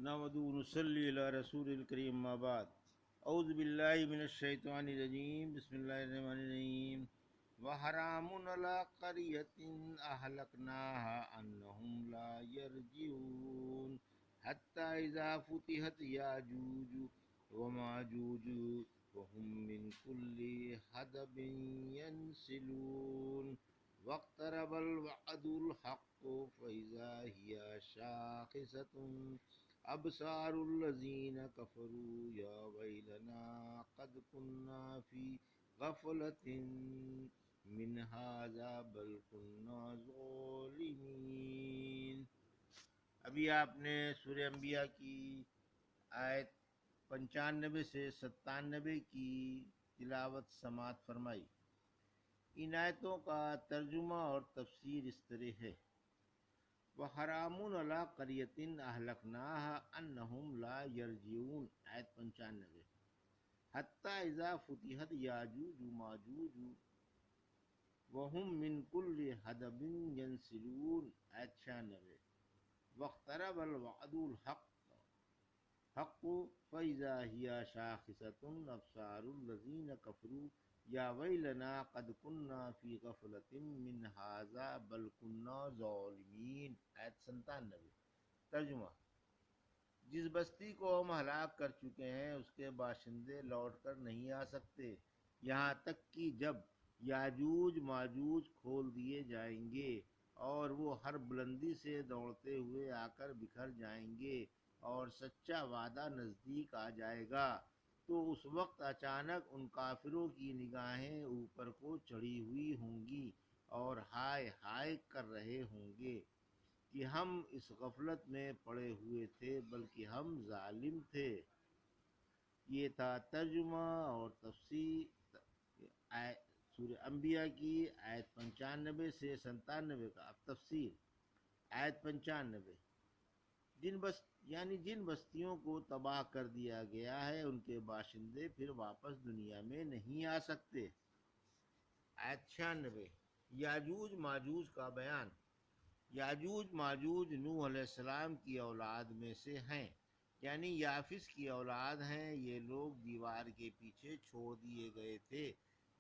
نحمدہ و نصلی علی رسول الکریم اما بعد اعوذ باللہ من الشیطان الرجیم بسم اللہ الرحمن الرحیم وحرام علی قریۃ اہلکناها انہم لا یرجعون حتی اذا فتحت یاجوج وماجوج وهم من کل حدب ینسلون واقترب الوعد الحق فإذا هي شاخصة أبصار الذين كفروا يا ويلنا قد كنا في غفلة من هذا بل كنا ظالمين۔ ابھی آپ نے سورہ انبیاء کی آیت 95 سے 97 کی تلاوت سماعت فرمائی۔ ان آیتوں کا ترجمہ اور تفسیر اس طرح ہے: وَحَرَامٌ عَلَىٰ قَرْيَةٍ أَهْلَكْنَاهَا أَنَّهُمْ لَا يَرْجِعُونَ آیت 95۔ حَتَّىٰ إِذَا فُتِحَتْ یاجوج وماجوج وَهُم مِّن كُلِّ حَدَبٍ يَنسِلُونَ آیت 96۔ وَاقْتَرَبَ الْوَعْدُ الْحَقُّ فَإِذَا هِيَ شَاخِصَةٌ أَبْصَارُ الَّذِينَ كَفَرُوا یا ویلنا قد کنا فی غفلۃ من ھذا بل کنا ظالمین آیت 97۔ ترجمہ: جس بستی کو ہم ہلاک کر چکے ہیں اس کے باشندے لوٹ کر نہیں آ سکتے یہاں تک کہ جب یاجوج ماجوج کھول دیے جائیں گے اور وہ ہر بلندی سے دوڑتے ہوئے آ کر بکھر جائیں گے اور سچا وعدہ نزدیک آ جائے گا، تو اس وقت اچانک ان کافروں کی نگاہیں اوپر کو چڑھی ہوئی ہوں گی اور ہائے ہائے کر رہے ہوں گے کہ ہم اس غفلت میں پڑے ہوئے تھے بلکہ ہم ظالم تھے۔ یہ تھا ترجمہ اور تفسیر سورہ انبیاء کی آیت 95 سے 97 کا۔ اب تفسیر آیت 95: جن بستیوں کو تباہ کر دیا گیا ہے ان کے باشندے پھر واپس دنیا میں نہیں آ سکتے۔ آیت 96: یاجوج ماجوج کا بیان۔ یاجوج ماجوج نوح علیہ السلام کی اولاد میں سے ہیں، یعنی یافس کی اولاد ہیں۔ یہ لوگ دیوار کے پیچھے چھوڑ دیے گئے تھے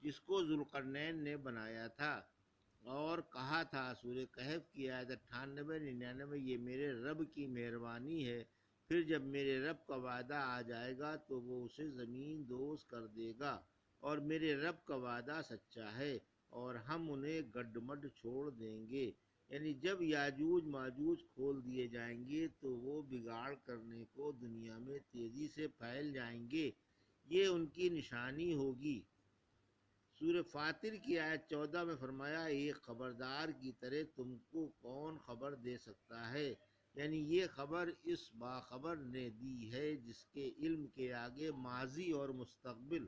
جس کو ذوالقرنین نے بنایا تھا، اور کہا تھا سورہ کہف کی آیت 98-99: یہ میرے رب کی مہربانی ہے، پھر جب میرے رب کا وعدہ آ جائے گا تو وہ اسے زمین دوز کر دے گا، اور میرے رب کا وعدہ سچا ہے اور ہم انہیں گڈمڈ چھوڑ دیں گے۔ یعنی جب یاجوج ماجوج کھول دیے جائیں گے تو وہ بگاڑ کرنے کو دنیا میں تیزی سے پھیل جائیں گے، یہ ان کی نشانی ہوگی۔ سورہ فاطر کی آیت 14 میں فرمایا: ایک خبردار کی طرح تم کو کون خبر دے سکتا ہے؟ یعنی یہ خبر اس باخبر نے دی ہے جس کے علم کے آگے ماضی اور مستقبل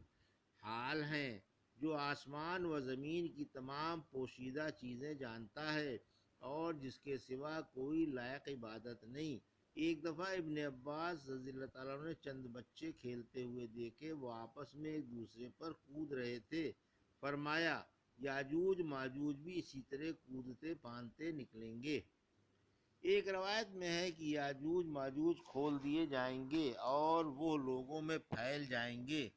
حال ہیں، جو آسمان و زمین کی تمام پوشیدہ چیزیں جانتا ہے اور جس کے سوا کوئی لائق عبادت نہیں۔ ایک دفعہ ابن عباس رضی اللہ تعالیٰ عنہ نے چند بچے کھیلتے ہوئے دیکھے، وہ آپس میں ایک دوسرے پر کود رہے تھے۔ فرمایا یاجوج ماجوج بھی اسی طرح کودتے پھاندتے نکلیں گے۔ ایک روایت میں ہے کہ یاجوج ماجوج کھول دیے جائیں گے اور وہ لوگوں میں پھیل جائیں گے،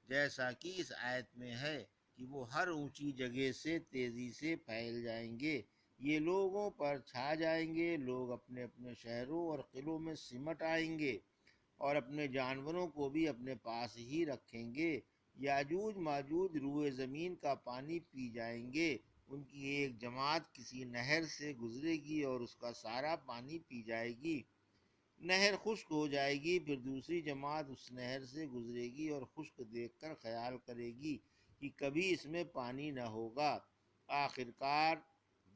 جیسا کہ اس آیت میں ہے کہ وہ ہر اونچی جگہ سے تیزی سے پھیل جائیں گے۔ یہ لوگوں پر چھا جائیں گے، لوگ اپنے اپنے شہروں اور قلعوں میں سمٹ آئیں گے اور اپنے جانوروں کو بھی اپنے پاس ہی رکھیں گے۔ یاجوج ماجوج روئے زمین کا پانی پی جائیں گے، ان کی ایک جماعت کسی نہر سے گزرے گی اور اس کا سارا پانی پی جائے گی، نہر خشک ہو جائے گی، پھر دوسری جماعت اس نہر سے گزرے گی اور خشک دیکھ کر خیال کرے گی کہ کبھی اس میں پانی نہ ہوگا۔ آخرکار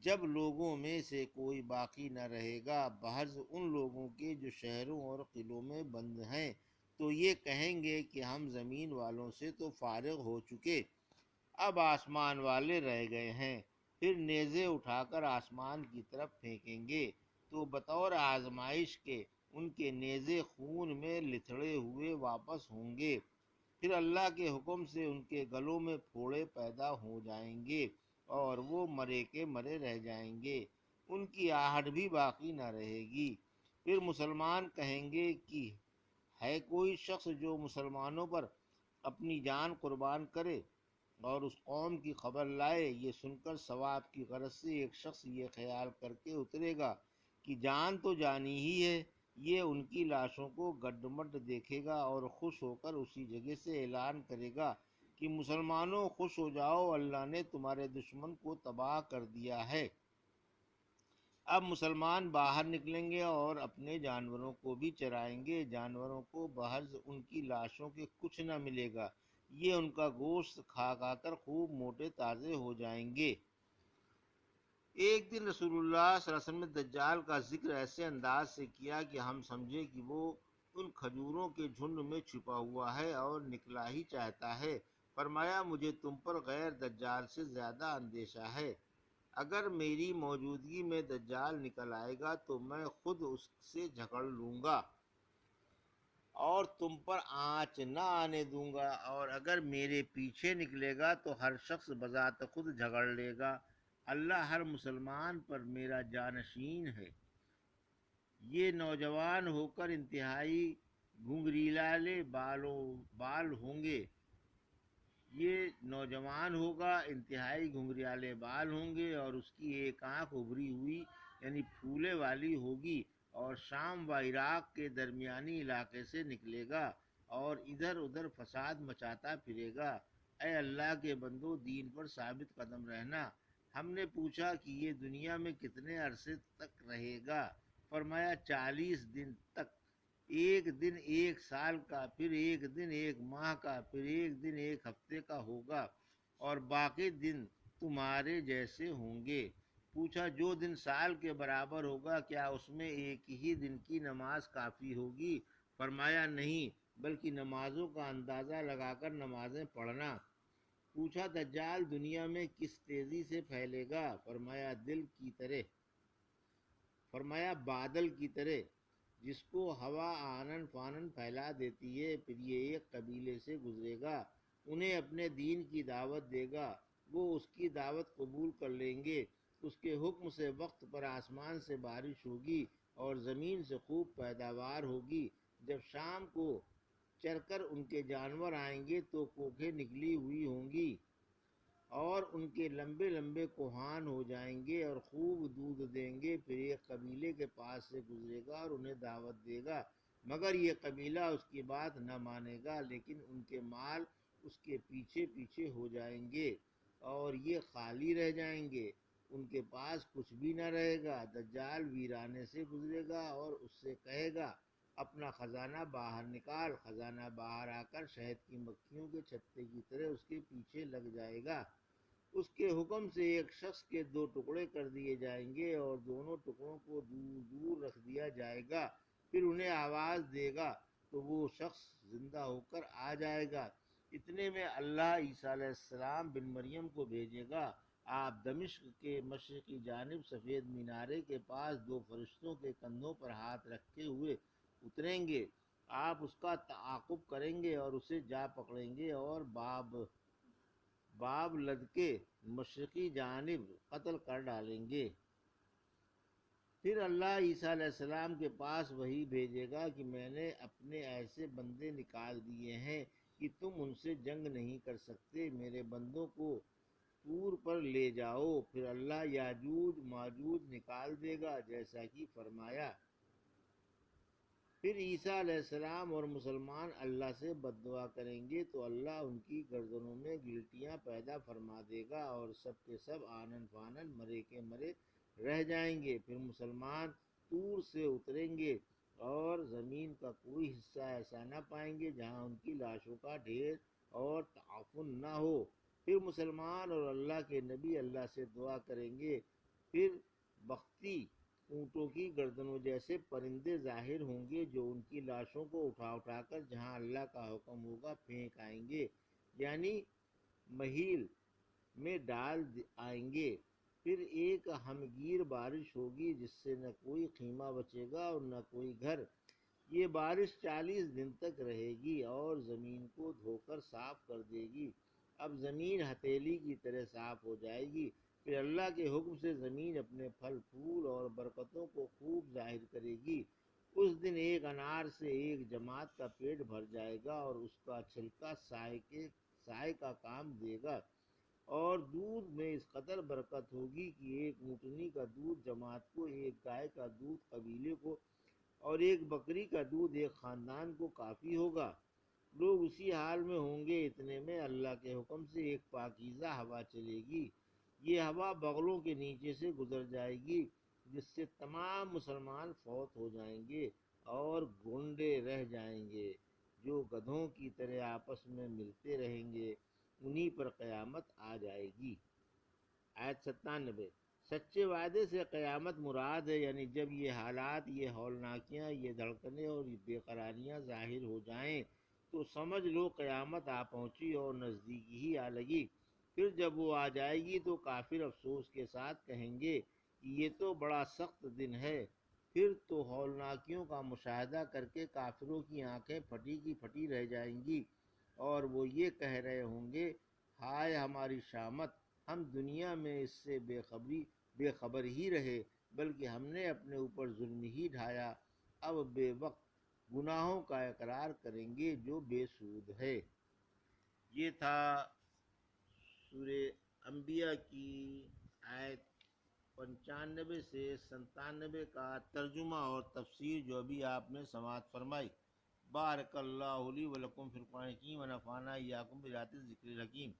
جب لوگوں میں سے کوئی باقی نہ رہے گا بحض ان لوگوں کے جو شہروں اور قلعوں میں بند ہیں، تو یہ کہیں گے کہ ہم زمین والوں سے تو فارغ ہو چکے، اب آسمان والے رہ گئے ہیں۔ پھر نیزے اٹھا کر آسمان کی طرف پھینکیں گے تو بطور آزمائش کے ان کے نیزے خون میں لتھڑے ہوئے واپس ہوں گے، پھر اللہ کے حکم سے ان کے گلوں میں پھوڑے پیدا ہو جائیں گے اور وہ مرے کے مرے رہ جائیں گے، ان کی آہٹ بھی باقی نہ رہے گی۔ پھر مسلمان کہیں گے کہ ہے کوئی شخص جو مسلمانوں پر اپنی جان قربان کرے اور اس قوم کی خبر لائے؟ یہ سن کر ثواب کی غرض سے ایک شخص یہ خیال کر کے اترے گا کہ جان تو جانی ہی ہے، یہ ان کی لاشوں کو گڈ مڈ دیکھے گا اور خوش ہو کر اسی جگہ سے اعلان کرے گا کہ مسلمانوں خوش ہو جاؤ، اللہ نے تمہارے دشمن کو تباہ کر دیا ہے۔ اب مسلمان باہر نکلیں گے اور اپنے جانوروں کو بھی چرائیں گے، جانوروں کو بحث ان کی لاشوں کے کچھ نہ ملے گا، یہ ان کا گوشت کھا کھا کر خوب موٹے تازے ہو جائیں گے۔ ایک دن رسول اللہ صلی اللہ علیہ وسلم نے دجال کا ذکر ایسے انداز سے کیا کہ ہم سمجھے کہ وہ ان کھجوروں کے جھنڈ میں چھپا ہوا ہے اور نکلا ہی چاہتا ہے۔ فرمایا مجھے تم پر غیر دجال سے زیادہ اندیشہ ہے، اگر میری موجودگی میں دجال نکل آئے گا تو میں خود اس سے جھگڑ لوں گا اور تم پر آنچ نہ آنے دوں گا، اور اگر میرے پیچھے نکلے گا تو ہر شخص بذات خود جھگڑ لے گا۔ اللہ ہر مسلمان پر میرا جانشین ہے۔ یہ نوجوان ہو کر انتہائی گھنگریلے بال ہوں گے، یہ نوجوان ہوگا، انتہائی گھنگریالے بال ہوں گے، اور اس کی ایک آنکھ ابری ہوئی یعنی پھولے والی ہوگی، اور شام و عراق کے درمیانی علاقے سے نکلے گا اور ادھر ادھر فساد مچاتا پھرے گا۔ اے اللہ کے بندو، دین پر ثابت قدم رہنا۔ ہم نے پوچھا کہ یہ دنیا میں کتنے عرصے تک رہے گا؟ فرمایا 40 دن تک، ایک دن ایک سال کا، پھر ایک دن ایک ماہ کا، پھر ایک دن ایک ہفتے کا ہوگا، اور باقی دن تمہارے جیسے ہوں گے۔ پوچھا جو دن سال کے برابر ہوگا کیا اس میں ایک ہی دن کی نماز کافی ہوگی؟ فرمایا نہیں، بلکہ نمازوں کا اندازہ لگا کر نمازیں پڑھنا۔ پوچھا دجال دنیا میں کس تیزی سے پھیلے گا؟ فرمایا بادل کی طرح، جس کو ہوا آنن فانن پھیلا دیتی ہے۔ پھر یہ ایک قبیلے سے گزرے گا، انہیں اپنے دین کی دعوت دے گا، وہ اس کی دعوت قبول کر لیں گے، اس کے حکم سے وقت پر آسمان سے بارش ہوگی اور زمین سے خوب پیداوار ہوگی۔ جب شام کو چر کر ان کے جانور آئیں گے تو کوکھیں نکلی ہوئی ہوں گی اور ان کے لمبے لمبے کوہان ہو جائیں گے اور خوب دودھ دیں گے۔ پھر ایک قبیلے کے پاس سے گزرے گا اور انہیں دعوت دے گا، مگر یہ قبیلہ اس کی بات نہ مانے گا، لیکن ان کے مال اس کے پیچھے پیچھے ہو جائیں گے اور یہ خالی رہ جائیں گے، ان کے پاس کچھ بھی نہ رہے گا۔ دجال ویرانے سے گزرے گا اور اس سے کہے گا اپنا خزانہ باہر نکال۔ خزانہ باہر آ کر شہد کی مکھیوں کے چھتے کی طرح اس کے پیچھے لگ جائے گا۔ اس کے حکم سے ایک شخص کے 2 ٹکڑے کر دیے جائیں گے اور دونوں ٹکڑوں کو دور دور رکھ دیا جائے گا، پھر انہیں آواز دے گا تو وہ شخص زندہ ہو کر آ جائے گا۔ اتنے میں اللہ عیسیٰ علیہ السلام بن مریم کو بھیجے گا۔ آپ دمشق کے مشرقی جانب سفید مینارے کے پاس 2 فرشتوں کے کندھوں پر ہاتھ رکھے ہوئے اتریں گے۔ آپ اس کا تعاقب کریں گے اور اسے جا پکڑیں گے اور باب لد کے مشرقی جانب قتل کر ڈالیں گے۔ پھر اللہ عیسیٰ علیہ السلام کے پاس وحی بھیجے گا کہ میں نے اپنے ایسے بندے نکال دیے ہیں کہ تم ان سے جنگ نہیں کر سکتے، میرے بندوں کو طور پر لے جاؤ۔ پھر اللہ یاجوج ماجوج نکال دے گا جیسا کہ فرمایا۔ پھر عیسیٰ علیہ السلام اور مسلمان اللہ سے بد دعا کریں گے تو اللہ ان کی گردنوں میں گلٹیاں پیدا فرما دے گا اور سب کے سب آنن فانن مرے کے مرے رہ جائیں گے۔ پھر مسلمان طور سے اتریں گے اور زمین کا کوئی حصہ ایسا نہ پائیں گے جہاں ان کی لاشوں کا ڈھیر اور تعفن نہ ہو۔ پھر مسلمان اور اللہ کے نبی اللہ سے دعا کریں گے، پھر بختی اونٹوں کی گردنوں جیسے پرندے ظاہر ہوں گے جو ان کی لاشوں کو اٹھا اٹھا کر جہاں اللہ کا حکم ہوگا پھینک آئیں گے، یعنی محیل میں ڈال آئیں گے۔ پھر ایک ہمگیر بارش ہوگی جس سے نہ کوئی خیمہ بچے گا اور نہ کوئی گھر۔ یہ بارش 40 دن تک رہے گی اور زمین کو دھو کر صاف کر دے گی۔ اب زمین ہتھیلی کی طرح صاف ہو جائے گی۔ پھر اللہ کے حکم سے زمین اپنے پھل پھول اور برکتوں کو خوب ظاہر کرے گی اس دن ایک انار سے ایک جماعت کا پیٹ بھر جائے گا اور اس کا چھلکا سائے کا کام دے گا، اور دودھ میں اس قدر برکت ہوگی کہ ایک اونٹنی کا دودھ جماعت کو، ایک گائے کا دودھ قبیلے کو، اور ایک بکری کا دودھ ایک خاندان کو کافی ہوگا۔ لوگ اسی حال میں ہوں گے، اتنے میں اللہ کے حکم سے ایک پاکیزہ ہوا چلے گی۔ یہ ہوا بغلوں کے نیچے سے گزر جائے گی، جس سے تمام مسلمان فوت ہو جائیں گے اور گونڈے رہ جائیں گے، جو گدھوں کی طرح آپس میں ملتے رہیں گے۔ انہی پر قیامت آ جائے گی۔ آیت 97۔ سچے وعدے سے قیامت مراد ہے، یعنی جب یہ حالات، یہ ہولناکیاں، یہ دھڑکنیں اور یہ بے قراریاں ظاہر ہو جائیں تو سمجھ لو قیامت آ پہنچی اور نزدیکی ہی آ لگی۔ پھر جب وہ آ جائے گی تو کافر افسوس کے ساتھ کہیں گے کہ یہ تو بڑا سخت دن ہے۔ پھر تو ہولناکیوں کا مشاہدہ کر کے کافروں کی آنکھیں پھٹی کی پھٹی رہ جائیں گی، اور وہ یہ کہہ رہے ہوں گے، ہائے ہماری شامت، ہم دنیا میں اس سے بے خبر ہی رہے، بلکہ ہم نے اپنے اوپر ظلم ہی ڈھایا، اب بے وقت گناہوں کا اقرار کریں گے جو بے سود ہے۔ یہ تھا سورہ انبیاء کی آیت 95 سے 97 کا ترجمہ اور تفسیر جو ابھی آپ نے سماعت فرمائی۔ بارک اللہ لی ولکم فی القرآن الحکیم ونفعنا ایاکم بآیات الذکر الحکیم۔